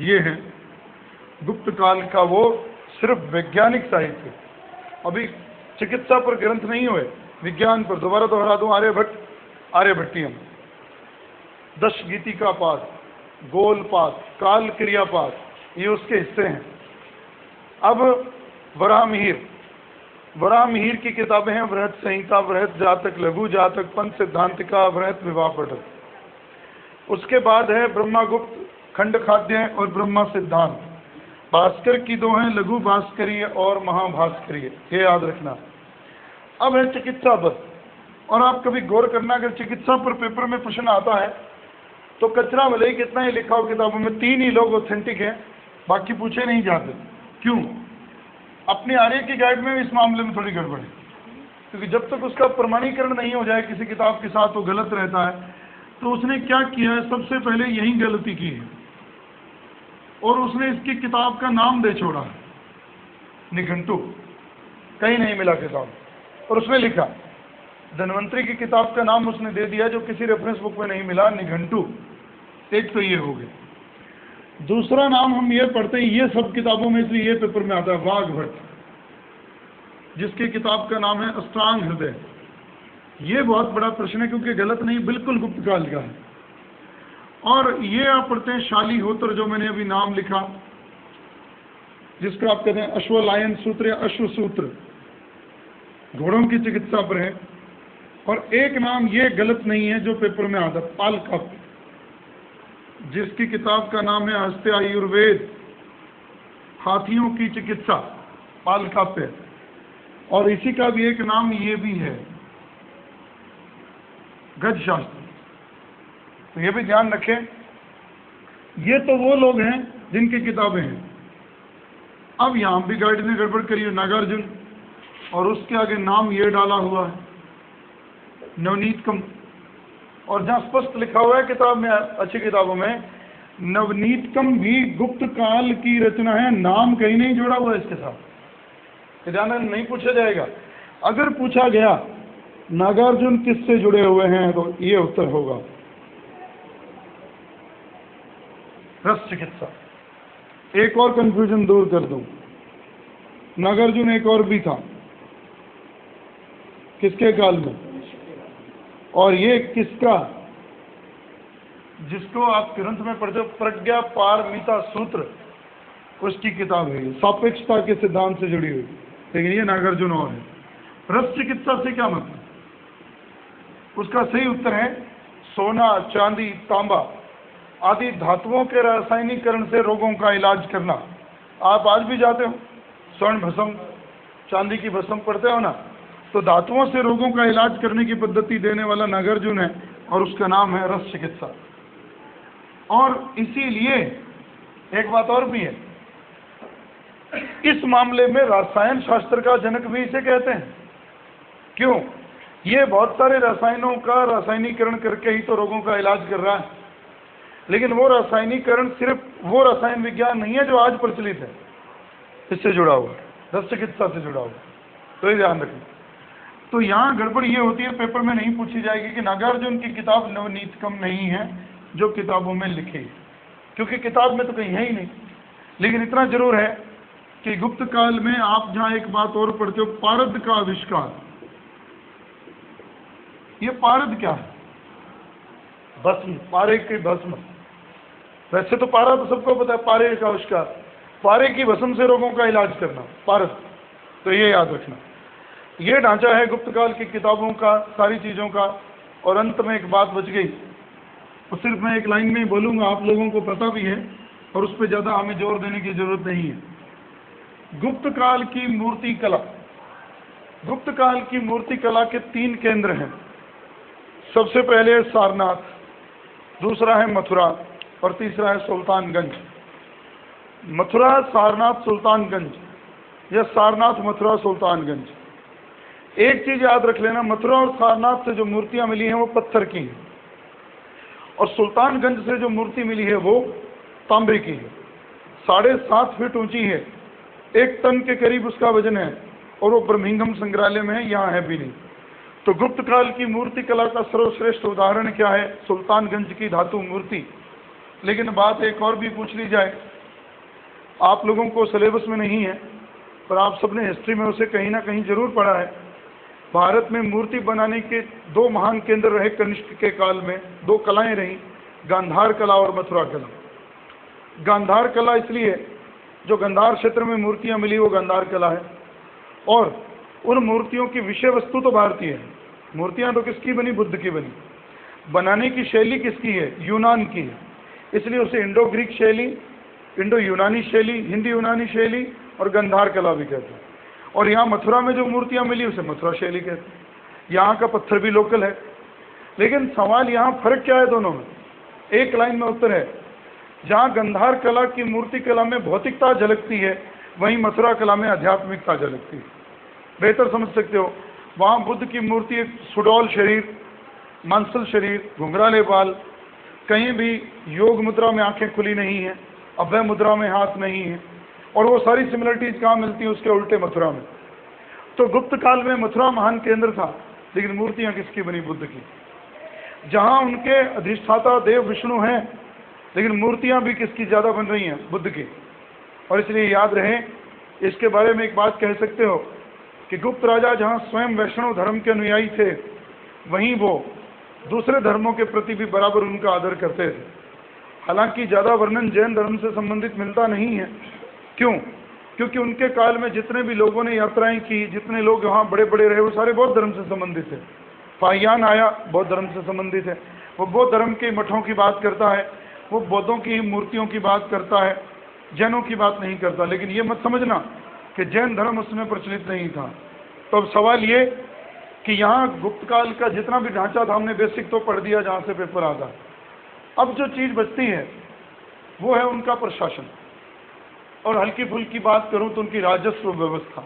ये है गुप्त काल का वो सिर्फ वैज्ञानिक साहित्य। अभी चिकित्सा पर ग्रंथ नहीं हुए, विज्ञान पर। दोबारा दोहरा दूं, आर्यभट्टियम, दशगीतिकापात, गोलपात, काल क्रियापात, ये उसके हिस्से हैं। अब वराह मिहिर की किताबें हैं, बृहत संहिता, बृहत जातक, लघु जातक, पंच सिद्धांतिका, बृहत विवाह पटल। उसके बाद है ब्रह्मगुप्त, खंड खाद्य और ब्रह्म सिद्धांत। भास्कर की दो हैं, लघु भास्करीय और महाभास्करीय, ये याद रखना। अब है चिकित्सा पर, और आप कभी गौर करना, अगर चिकित्सा पर पेपर में प्रश्न आता है तो कचरा भले ही कितना ही लिखा हो किताबों में, 3 ही लोग ऑथेंटिक हैं, बाकी पूछे नहीं जाते। क्यों? अपने आर्य की गाइड में भी इस मामले में थोड़ी गड़बड़ है, क्योंकि जब तक उसका प्रमाणीकरण नहीं हो जाए किसी किताब के साथ वो गलत रहता है। तो उसने क्या किया है, सबसे पहले यही गलती की है, और उसने इसकी किताब का नाम दे छोड़ा है, निघंटू। कहीं नहीं मिला किताब, और उसने लिखा धन्वंतरी की किताब का नाम उसने दे दिया जो किसी रेफरेंस बुक में नहीं मिला, निघंटू। एक तो ये हो गया। दूसरा नाम हम ये पढ़ते हैं, ये सब किताबों में, इसलिए ये पेपर में आता है, वाघभट्ट, जिसकी किताब का नाम है अष्टांग हृदय। ये बहुत बड़ा प्रश्न है क्योंकि गलत नहीं, बिल्कुल गुप्त काल का है। और ये आप पढ़ते हैं शालीहोत्र, जो मैंने अभी नाम लिखा, जिसको आप कहते हैं अश्वलायन सूत्र या अश्व सूत्र, घोड़ों की चिकित्सा पर है। और एक नाम ये गलत नहीं है जो पेपर में आता, पालकाप्य, जिसकी किताब का नाम है हस्ते आयुर्वेद, हाथियों की चिकित्सा, पालकाप्य। और इसी का भी एक नाम ये भी है, गज शास्त्र। तो ये भी ध्यान रखें, ये तो वो लोग हैं जिनकी किताबें हैं। अब यहाँ भी गाइड ने गड़बड़ करी है, नागार्जुन, और उसके आगे नाम ये डाला हुआ है नवनीतकम, और जहाँ स्पष्ट लिखा हुआ है किताब में, अच्छी किताबों में, नवनीतकम भी गुप्त काल की रचना है, नाम कहीं नहीं जोड़ा हुआ है इसके साथ। ध्यान नहीं पूछा जाएगा। अगर पूछा गया नागार्जुन किससे जुड़े हुए हैं तो ये उत्तर होगा रस चिकित्सा। एक और कंफ्यूजन दूर कर दूं, नागार्जुन एक और भी था, किसके काल में, और ये किसका, जिसको आप ग्रंथ में पढ़ते हो, प्रज्ञा पारमिता सूत्र, उसकी किताब है, सापेक्षता के सिद्धांत से जुड़ी हुई, लेकिन ये नागार्जुन और है। रस चिकित्सा से क्या मतलब? उसका सही उत्तर है सोना, चांदी, तांबा आदि धातुओं के रासायनिकरण से रोगों का इलाज करना, आप आज भी जाते हो, स्वर्ण भस्म, चांदी की भस्म पढ़ते हो ना, तो धातुओं से रोगों का इलाज करने की पद्धति देने वाला नागार्जुन है, और उसका नाम है रस चिकित्सा। और इसीलिए एक बात और भी है, इस मामले में रसायन शास्त्र का जनक भी इसे कहते हैं। क्यों? ये बहुत सारे रसायनों का रासायनिकरण करके ही तो रोगों का इलाज कर रहा है, लेकिन वो रासायनिकरण सिर्फ वो रसायन विज्ञान नहीं है जो आज प्रचलित है, इससे जुड़ा हुआ, रस चिकित्सा से जुड़ा हुआ, तो ये ध्यान रखें। तो यहाँ गड़बड़ ये होती है, पेपर में नहीं पूछी जाएगी कि नागार्जुन की किताब नवनीत कम नहीं है जो किताबों में लिखी, क्योंकि किताब में तो कहीं है ही नहीं। लेकिन इतना जरूर है कि गुप्त काल में आप जहाँ एक बात और पढ़ते हो, पारद का आविष्कार। ये पारद क्या है? भस्म, पारे की भस्म। वैसे तो पारा तो सबको पता है, पारे का आविष्कार, पारे की भस्म से रोगों का इलाज करना, पारद। तो ये याद रखना, ये ढांचा है गुप्त काल की किताबों का, सारी चीज़ों का। और अंत में एक बात बच गई, वो सिर्फ मैं एक लाइन में ही बोलूँगा, आप लोगों को पता भी है और उस पर ज़्यादा हमें जोर देने की जरूरत नहीं है। गुप्त काल की मूर्ति कला, गुप्त काल की मूर्ति कला के 3 केंद्र हैं। सबसे पहले सारनाथ, दूसरा है मथुरा, और तीसरा है सुल्तानगंज। मथुरा, सारनाथ, सुल्तानगंज, या सारनाथ, मथुरा, सुल्तानगंज। एक चीज याद रख लेना, मथुरा और सारनाथ से जो मूर्तियां मिली हैं वो पत्थर की हैं, और सुल्तानगंज से जो मूर्ति मिली है वो तांबे की है। 7.5 फीट ऊंची है, 1 टन के करीब उसका वजन है, और वो बर्मिंघम संग्रहालय में है, यहाँ है भी नहीं। तो गुप्त काल की मूर्ति कला का सर्वश्रेष्ठ उदाहरण क्या है? सुल्तानगंज की धातु मूर्ति। लेकिन बात एक और भी पूछ ली जाए, आप लोगों को सिलेबस में नहीं है, पर आप सबने हिस्ट्री में उसे कहीं ना कहीं जरूर पढ़ा है। भारत में मूर्ति बनाने के 2 महान केंद्र रहे कनिष्क के काल में, 2 कलाएं रहीं, गांधार कला और मथुरा कला। गांधार कला इसलिए, जो गांधार क्षेत्र में मूर्तियां मिली वो गांधार कला है, और उन मूर्तियों की विषय वस्तु तो भारतीय है। मूर्तियां तो किसकी बनी? बुद्ध की बनी। बनाने की शैली किसकी है? यूनान की है, इसलिए उसे इंडो ग्रीक शैली, इंडो यूनानी शैली, हिंदी यूनानी शैली और गांधार कला भी कहते हैं। और यहाँ मथुरा में जो मूर्तियाँ मिली उसे मथुरा शैली कहते हैं। यहाँ का पत्थर भी लोकल है, लेकिन सवाल यहाँ फर्क क्या है दोनों में? एक लाइन में उत्तर है, जहाँ गांधार कला की मूर्ति कला में भौतिकता झलकती है, वहीं मथुरा कला में आध्यात्मिकता झलकती है। बेहतर समझ सकते हो, वहाँ बुद्ध की मूर्ति एक सुडौल शरीर, मांसल शरीर, घुंघराले बाल, कहीं भी योग मुद्रा में आंखें खुली नहीं है, अभय मुद्रा में हाथ नहीं है, और वो सारी सिमिलरिटीज कहाँ मिलती है? उसके उल्टे मथुरा में। तो गुप्त काल में मथुरा महान केंद्र था, लेकिन मूर्तियाँ किसकी बनी? बुद्ध की। जहाँ उनके अधिष्ठाता देव विष्णु हैं, लेकिन मूर्तियाँ भी किसकी ज़्यादा बन रही हैं? बुद्ध की। और इसलिए याद रहे, इसके बारे में एक बात कह सकते हो कि गुप्त राजा जहाँ स्वयं वैष्णव धर्म के अनुयायी थे, वहीं वो दूसरे धर्मों के प्रति भी बराबर उनका आदर करते थे। हालांकि ज़्यादा वर्णन जैन धर्म से संबंधित मिलता नहीं है। क्यों? क्योंकि उनके काल में जितने भी लोगों ने यात्राएं की, जितने लोग वहाँ बड़े बड़े रहे, वो सारे बौद्ध धर्म से संबंधित है। फाहियान आया, बौद्ध धर्म से संबंधित है, वो बौद्ध धर्म के मठों की बात करता है, वो बौद्धों की मूर्तियों की बात करता है, जैनों की बात नहीं करता। लेकिन ये मत समझना कि जैन धर्म उसमें प्रचलित नहीं था। तो अब सवाल ये कि यहाँ गुप्त काल का जितना भी ढांचा था, हमने बेसिक तो पढ़ दिया जहाँ से पेपर आता। अब जो चीज़ बचती है वो है उनका प्रशासन, और हल्की फुल्की बात करूँ तो उनकी राजस्व व्यवस्था।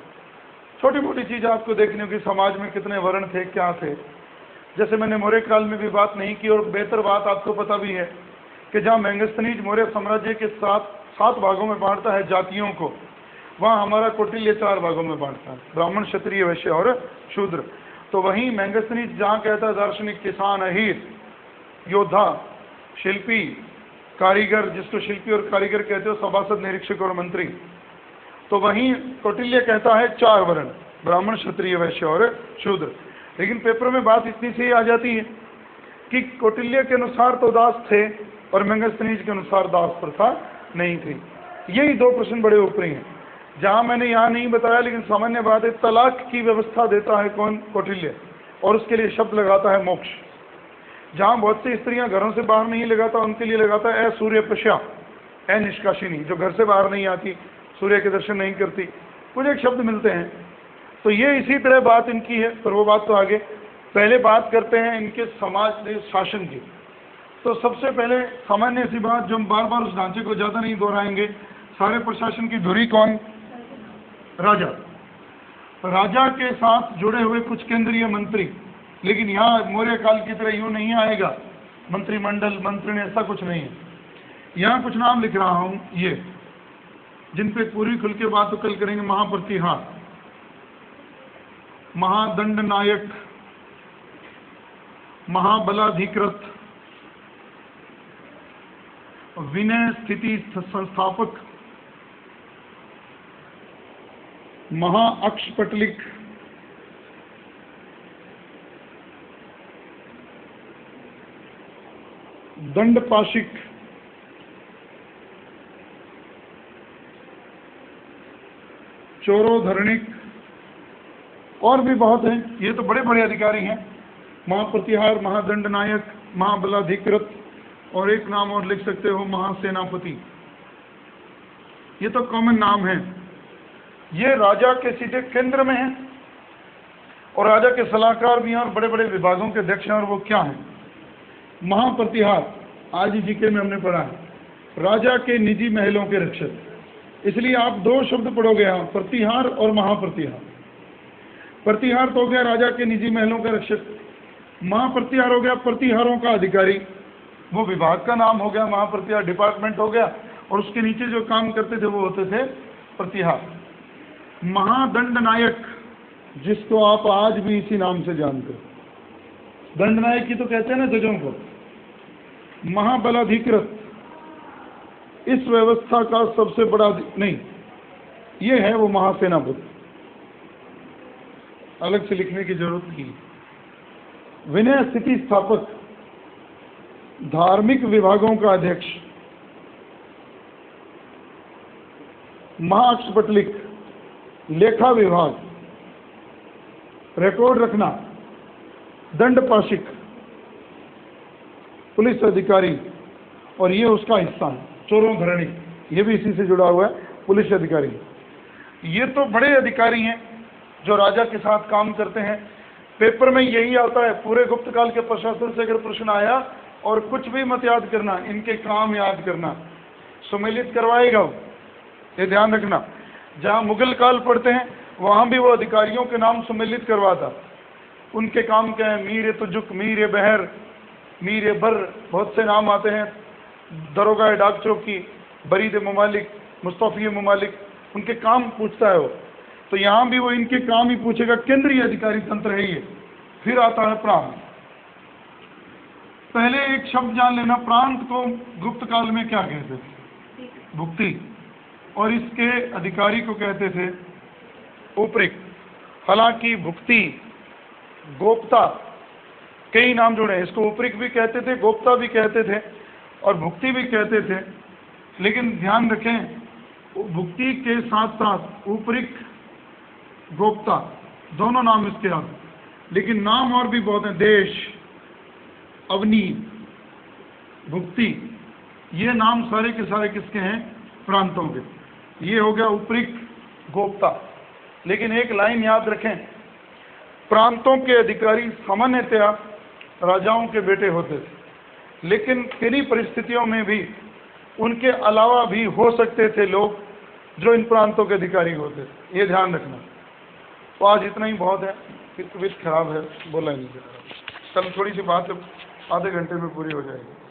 छोटी मोटी चीज़ आपको देखने की, समाज में कितने वर्ण थे, क्या थे। जैसे मैंने मौर्य काल में भी बात नहीं की, और बेहतर बात आपको पता भी है कि जहाँ मेंगस्थनीज मौर्य साम्राज्य के 7 भागों में बांटता है जातियों को, वहाँ हमारा कौटिल्य 4 भागों में बांटता है, ब्राह्मण, क्षत्रिय, वैश्य और शूद्र। तो वहीं मेंगस्थनीज जहाँ कहता है दार्शनिक, किसान, अहीर, योद्धा, शिल्पी, कारीगर, जिसको शिल्पी और कारीगर कहते हो, सभासद, निरीक्षक और मंत्री, तो वहीं कौटिल्य कहता है 4 वर्ण, ब्राह्मण, क्षत्रिय, वैश्य और शूद्र। लेकिन पेपर में बात इतनी सी आ जाती है कि कौटिल्य के अनुसार तो दास थे और मेंगस्थनीज के अनुसार दास प्रथा नहीं थी। यही 2 प्रश्न बड़े ऊपरी हैं, जहाँ मैंने यहाँ नहीं बताया, लेकिन सामान्य बात है, तलाक की व्यवस्था देता है कौन? कौटिल्य, और उसके लिए शब्द लगाता है मोक्ष। जहाँ बहुत सी स्त्रियाँ घरों से बाहर नहीं लगाता, उनके लिए लगाता है असूर्यपश्या, अनिष्काशिनी, जो घर से बाहर नहीं आती, सूर्य के दर्शन नहीं करती, कुछ एक शब्द मिलते हैं। तो ये इसी तरह बात इनकी है, पर वो बात तो आगे। पहले बात करते हैं इनके समाज शासन की। तो सबसे पहले सामान्य सी बात, जो हम बार बार उस ढांचे को ज़्यादा नहीं दोहराएंगे, सारे प्रशासन की धुरी कौन? राजा। राजा के साथ जुड़े हुए कुछ केंद्रीय मंत्री, लेकिन यहाँ मौर्य काल की तरह यूँ नहीं आएगा मंत्रिमंडल मंत्री ने, ऐसा कुछ नहीं है। यहाँ कुछ नाम लिख रहा हूँ ये, जिन पे पूरी खुल के बात तो कल करेंगे। महाप्रतिहार, महादंड नायक, महाबलाधिकृत, विनय स्थिति संस्थापक, महाअक्षपटलिक, दंडपाशिक, चोरोधरणिक, और भी बहुत हैं। ये तो बड़े बड़े अधिकारी हैं। महाप्रतिहार, महादंड नायक, महाबलाधिकृत, और एक नाम और लिख सकते हो महासेनापति। ये तो कॉमन नाम है। ये राजा के सीधे केंद्र में हैं और राजा के सलाहकार भी हैं और बड़े बड़े विभागों के अध्यक्ष हैं। और वो क्या हैं? महाप्रतिहार, आज ही जीके में हमने पढ़ा है, राजा के निजी महलों के रक्षक। इसलिए आप दो शब्द पढ़ोगे यहाँ, प्रतिहार और महाप्रतिहार। प्रतिहार तो हो गया राजा के निजी महलों का रक्षक, महाप्रतिहार हो गया प्रतिहारों का अधिकारी, वो विभाग का नाम हो गया, महाप्रतिहार डिपार्टमेंट हो गया, और उसके नीचे जो काम करते थे वो होते थे प्रतिहार। महादंड नायक, जिसको आप आज भी इसी नाम से जानते हो, दंड नायक ही तो कहते हैं ना जजों को। महाबलाधिकृत, इस व्यवस्था का सबसे बड़ा नहीं, ये है वो महासेनापति, अलग से लिखने की जरूरत नहीं। विनय स्थिति स्थापक, धार्मिक विभागों का अध्यक्ष। महाअक्षपटलिक, लेखा विभाग, रिकॉर्ड रखना। दंडपाशिक, पुलिस अधिकारी, और ये उसका हिस्सा है। चोरोधरणी, ये भी इसी से जुड़ा हुआ है, पुलिस अधिकारी। ये तो बड़े अधिकारी हैं जो राजा के साथ काम करते हैं। पेपर में यही आता है, पूरे गुप्त काल के प्रशासन से अगर प्रश्न आया, और कुछ भी मत याद करना, इनके काम याद करना, सम्मिलित करवाएगा वो, ये ध्यान रखना। जहाँ मुगल काल पढ़ते हैं वहाँ भी वो अधिकारियों के नाम सम्मिलित करवाता। उनके काम क्या है? मीर तुजुक, मीर बहर, मीर बर, बहुत से नाम आते हैं। दरोगा डाक चौकी, बरीद ममालिक, मुस्तफ़ी ममालिक, उनके काम पूछता है वो। तो यहाँ भी वो इनके काम ही पूछेगा। केंद्रीय अधिकारी तंत्र है ये। फिर आता है प्रांत। पहले एक शब्द जान लेना, प्रांत को गुप्त काल में क्या कहते थे? भुक्ति। और इसके अधिकारी को कहते थे उपरिक। हालांकि भुक्ति, गोप्ता, कई नाम जुड़े हैं। इसको उपरिक भी कहते थे, गोप्ता भी कहते थे, और भुक्ति भी कहते थे। लेकिन ध्यान रखें, भुक्ति के साथ साथ उपरिक, गोप्ता, दोनों नाम इसके आते, लेकिन नाम और भी बहुत हैं। देश, अवनी, भुक्ति, ये नाम सारे के सारे किसके हैं? प्रांतों के। ये हो गया उपरिक, गोप्ता। लेकिन एक लाइन याद रखें, प्रांतों के अधिकारी सामान्यतया राजाओं के बेटे होते थे, लेकिन किन्हीं परिस्थितियों में भी उनके अलावा भी हो सकते थे लोग जो इन प्रांतों के अधिकारी होते थे। ये ध्यान रखना। तो आज इतना ही बहुत है, फिर तबीयत खराब है, बोला नहीं। कल थोड़ी सी बात आधे घंटे में पूरी हो जाएगी।